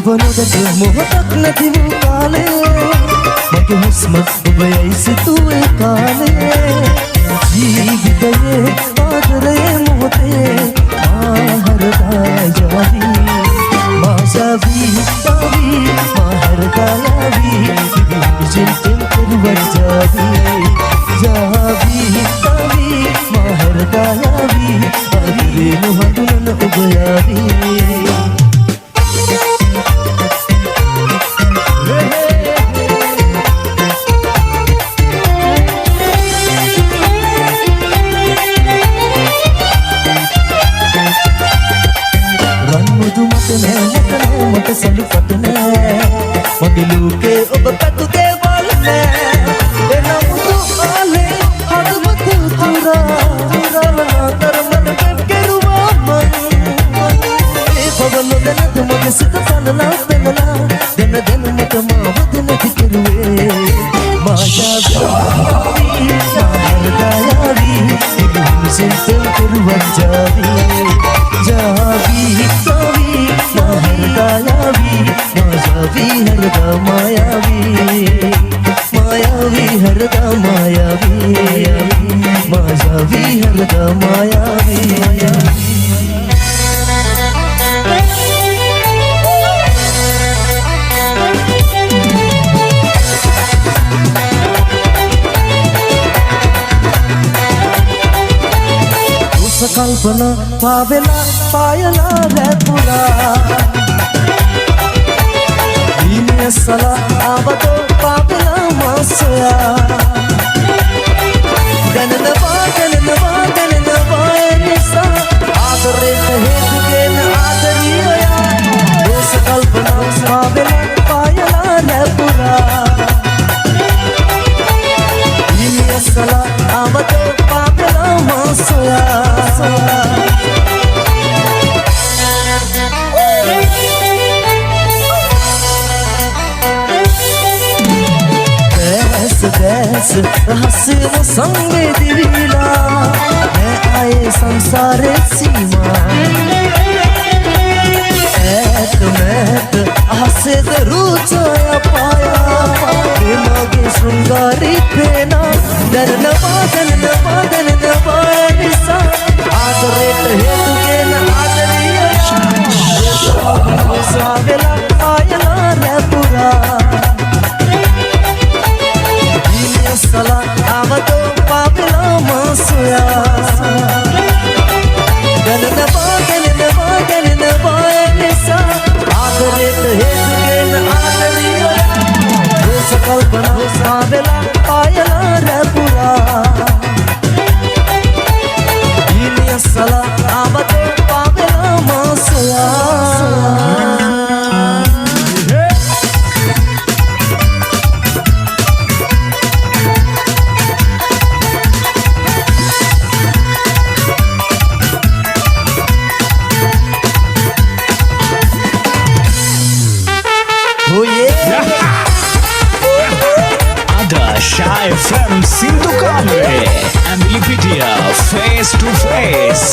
ඔබනොදට මොහොතක් නැති වූ කාලේ මගේ හුස්ම ඔබ යයි සිතුවේ කාලේ ජීවිතයේ ආදරයේ මොහොතේ ආහරදා ජාවි මාසවි තවි ආහරදා යවි විසින් කෙරුවත් ජාවි ජාවි තවි ආහරදා යවි අරිරේ නොහඳුනන ඔබ යවි මගේ ලෝකේ ඔබ පැතු දේවල් නෑ එනමුතු ආලේ හදවත තුරා තරමන කෙරුවා මං ඒ පවන දැනට මගේ සිත පනලා පෙනලා දෙන මට මාව දෙනති කෙරුවේ මායාවී මාහරදායාවී සින්තල් කෙරුවන් ජාවී ජාවී තවී මාහරදායාවී मायावी हरदा मायावी मायावी हरदा मायावी मायावी हरदा मायावी कल्पना पावेला पायला रे पुरा सला आवतो पापला मासया गणनवा निसा आदरे हेतु गेन आदरिया दोष कल्पना पावेला पायला रे पुरा सला आवतो पापला मासया रहस्य वो संगे दिविला मैं आए संसारे सीमा एक मैट हसे रुचाया पाया दिमागे श्रृंगारी प्रेना धनवा निसा आदरे हेतु के न आदरिया सावेला आयला रे पुरा सला आवतो पापला मासया गणनवा निसा आदरे हेतु गेन आदरिया दोष कल्पना सावेला पायला रे पुरा सला आवतो पापला मासया Shy from Sindhu Kamre and Lipidia face to face.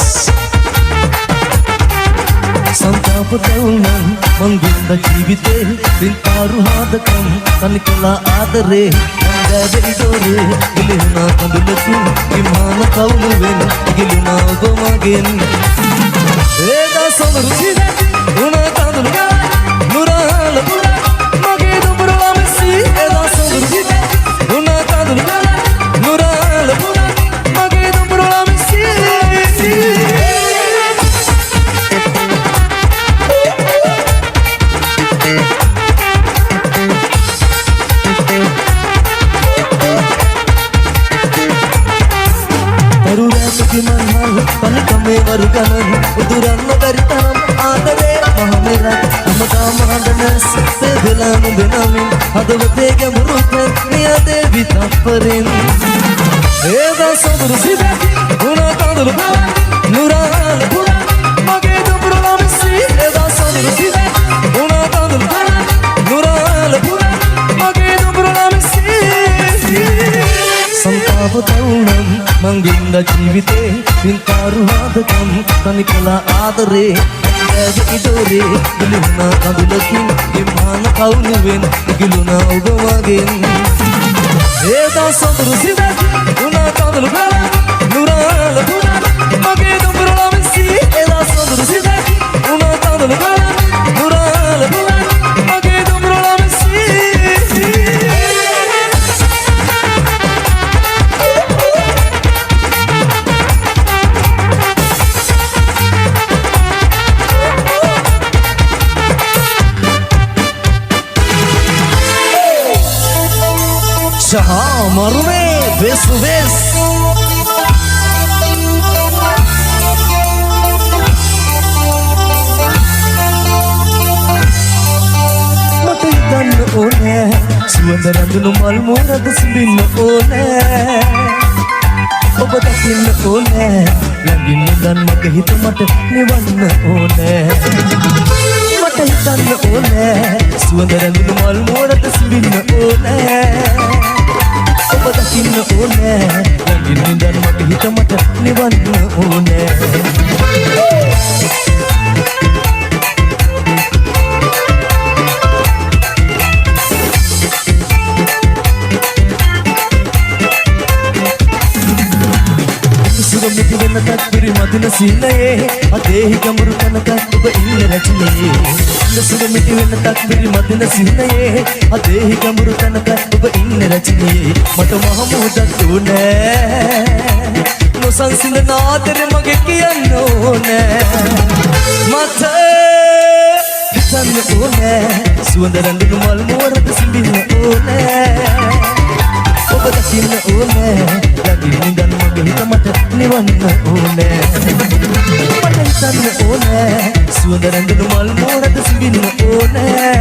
संताप तरुणं मंगुंद जीविते बिंतारु हादकं तनिकला आदरे अंदरिडोरे गिलिना कंदुलतु विमान कौलुवेन गिलिना गोमगेन एदा समरुचिदे गुना कंदुलगा नुराल पुरा मगे दुबुरला मेसी एदा समरुचिदे गुना कंदुलगा नुराल पुरा मगे दुबुरला मेसी पलकमे वरुगनन उदुरन्न दरितनम आदरे महमेरा अमदा मांडनस सेदलानु बेनामिन हदवतेगे मुरुते निया देवी तपरिन एदा सदुरु सिबे गुना कादुलु नुराल पुरा मगे दुबुरला मिसी एदा सदुरु सिबे गुना कादुलु नुराल पुरा मगे दुबुरला मिसी संताप तरुणं मंगिंद जीविते बिंतारु हादकं तनिकला आदरे ඇගේ ඉදෝරේ ගිලුණා කඳුලකින් ඉම්මාන කවුළුවෙන් ගිලුණා ඔබ මගෙන් ඒදා සොඳුරු සිදක් උනා කඳුළු ගල නුරාල පුනා මගේ දුඹුරලා විසි ඒදා සොඳුරු සිදක් උනා කඳුළු ගල නුරාල පුනා මගේ දුඹුරලා විසි Shaha Marume Vesu Ves Mata hitanna one Suwanda randunu mal morada simbinna one Oba dakinna one Langin nindan mage hita mata niwanna one Mata hitanna one Suwanda randunu mal morada simbinna one ඔබ දකින්න ඕනේ ළඟින් ඉඳන් මට හිත මට නිවන්න ඕනේ සුගමිති වෙන තක්පිරි මදින සීනයේ අදේහි ගමුරු කනක ඔබ ඉන්න රැචිනේ සුගමිති වෙන තක්පිරි මදින සීනයේ අදේහි ගමුරු කනක ඔබ ඉන්න රැචිනේ මට මහමුදක් උනේ නොසන්සිඳ නාදර මගේ කියන්න ඕනේ මට හිතන්න ඕනේ සුවඳ රැඳුණු මල් මෝරද සිඹින්න ඕනේ ඔබ දකින්න ඕනේ ළඟින් ඉඳන් මගේ හිත මට නිවන්න ඕනේ මට හිතන්න ඕනේ සුවඳ රැඳුණු මල් මෝරද සිඹින්න ඕනේ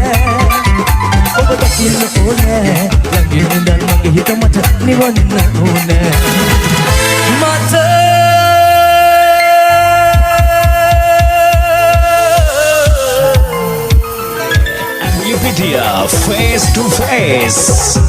ඔබ දකින්න ඕනේ ළඟින් ඉඳන් මගේ හිත මට නිවන්න ඕනේ මට Amplifidia Face to Face.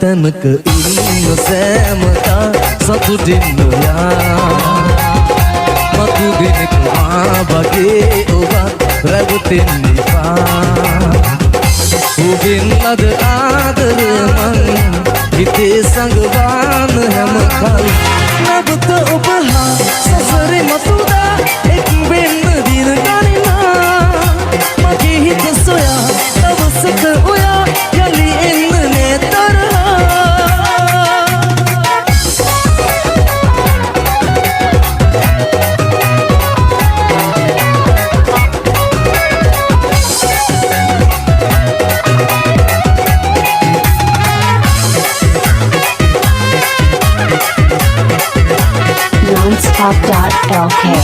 තැනක ඉන්න සෑමදා සතුටින් නොයා මතු ගෙනෙක මා වගේ ඔබත් රැවටෙන්න එපා ඔබෙන් අද ආදර මං හිතේ සංගවාන හැම කල් නැවත ඔබ හා සසරේ මතුදා එක් වෙන්න දින ගණනා මගේ හිත සොයා දවසක ඔයා යලි එන්න නේ තරහා Pop.lk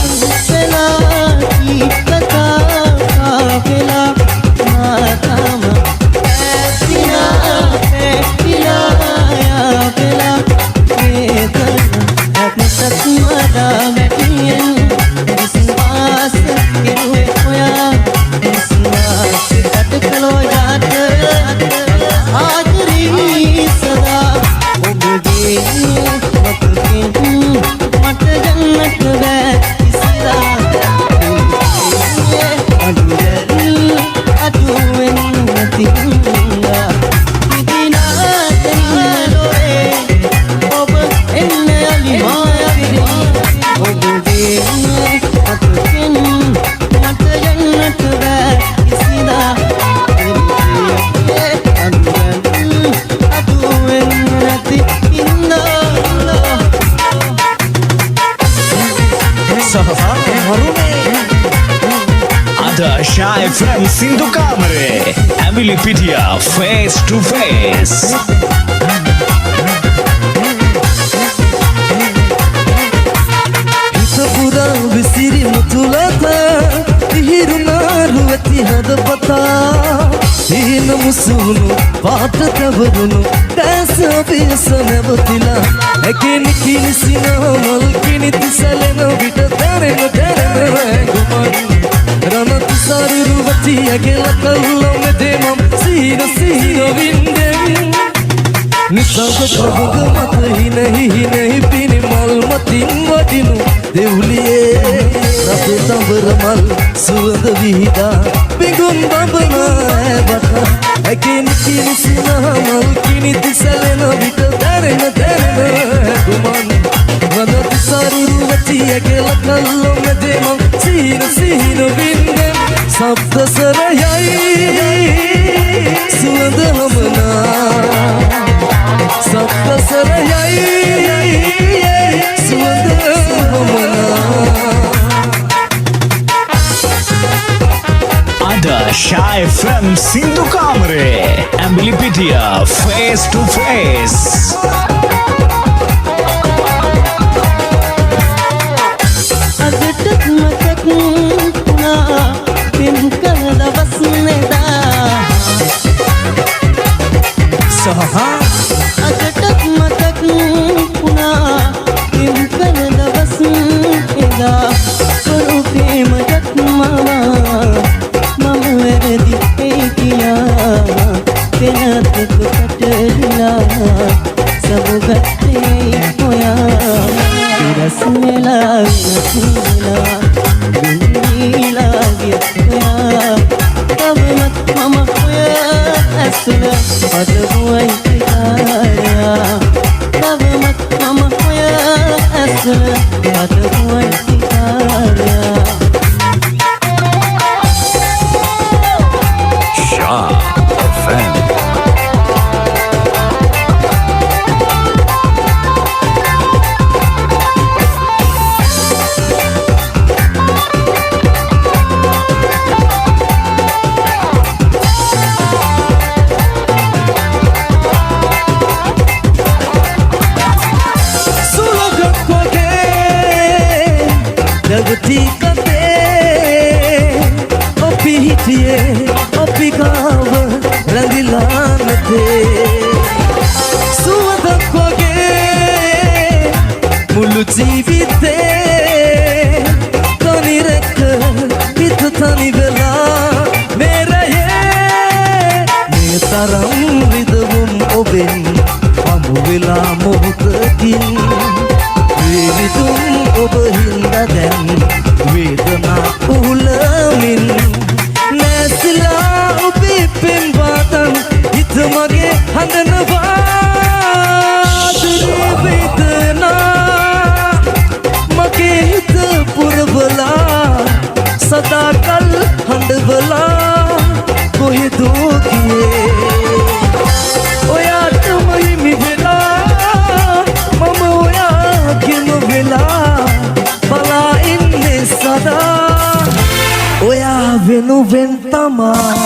Shy from Sindhu Kamare, Emily Pitia, Face to Face. හිතපුරා විසිරි මුතුලත ඉහිරුනාරු ඇති හදපතා හින මුසුණු පාට තවරුණු දැස පිස නැවතිලා ඇකෙනි කිනිසින මල් කිනිති සැලෙන විට දැරෙන ගුමන් රනතු සරුරු වති ඇගෙල කල්ලො මෙතෙමම් සීන වින්දෙමින් නිසංග ප්‍රභුග මත හිනෙහි පිණි මල් මතින් වටිනු දෙව්ලියේ රත තඹර මල් සුවඳ විහිදා පිඟුම් බඹනා ඇබත ඇකෙනි කිනිසින මල් කිනිති සැලෙන විට දැරෙන ගුමන් රනතු සරුරු වති ඇගෙල කල්ලො මෙතෙමම් සීන වින්දෙම් සප්තසරයයි සුවඳ හමනා සප්තසරයයි සුවඳ හමනා Ada Shy from Sindhu Kamare, Emily Pitia, Face to Face. අදටත් මතක් වුණා කිම් කළ දවස් එදා ස්වරූපේම දක්මවා මම වැරදි ඒ කියා පෙනතෙක පැටලිලා සබුගත්තේ හොයා ඉරස් වෙලා වෙනසිලා ගුණීලා ගියා තවමත් මම හොයා ඇසුර පදවුවයි තිකාරයා තවමත් මම හොයා ඇසුර පදවුවයි තිකාරයා Shy FM. Jagati kate opi hitiye opi gav rangilanate suwadak koge mulu jeevite tani rekk hit tani vela meraye me taram vidum oben මතකින් වේවිතුම් ඔබ හින්දා දැන් වේදනා උහුලමින් නැසිලා ඔබේ පෙම් වාතන් හිත මගේ හඳනවා දුරේ වේදනා මගේ හිත පුරවලා සදාකල් හඬවලා කොහෙදෝ ගියේ ඔයාටම හිමි වෙලා මම ඔයාගෙම වෙලා බලා ඉන්නේ සදා ඔයා වෙනුවෙන් තමා